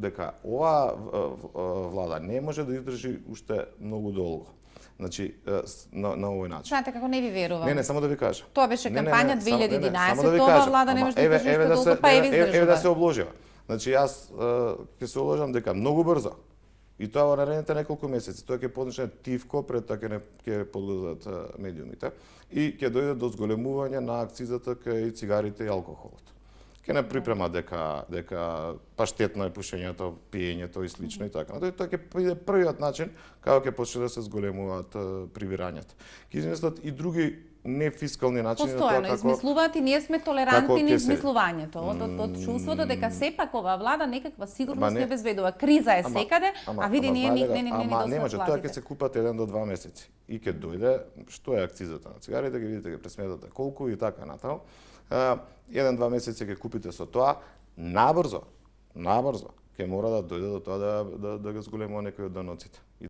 дека оваа влада не може да издржи уште многу долго. Значи, на овој начин. Знаете како не ви верувам. Не, само да ви кажам. Тоа беше кампања 2011, да тоа влада не може да издржи уште долго, па е издржува. Еве да се обложива. Значи, јас ќе се обложам дека многу брзо, и тоа во наредните неколку месеци, тоа ќе почне тивко пред тоа ќе подлезат медиумите и ќе дојде до зголемување на акцизата кај цигарите и алкохолот. Ќе не припрема дека паштетно е пушењето, пиењето и слично и така. Тоа ќе биде првиот начин како ќе почне да се зголемуваат прибирањата. Ќе измислат и други нефискални начини на тоа како измислуваат и ние сме толерантни на измислувањето. Од чувството дека сепак оваа влада некаква сигурност не обезбедува. Криза е секаде, а види ние не може, тоа ќе се купат 1 до 2 месеци. И ќе дојде што е акцизата на цигарите, ќе видите, ќе пресметате колку и така натаму. 1-2 месеци ќе купите со тоа, набрзо ќе мора да дојде до тоа да го зголемува некој од даноците.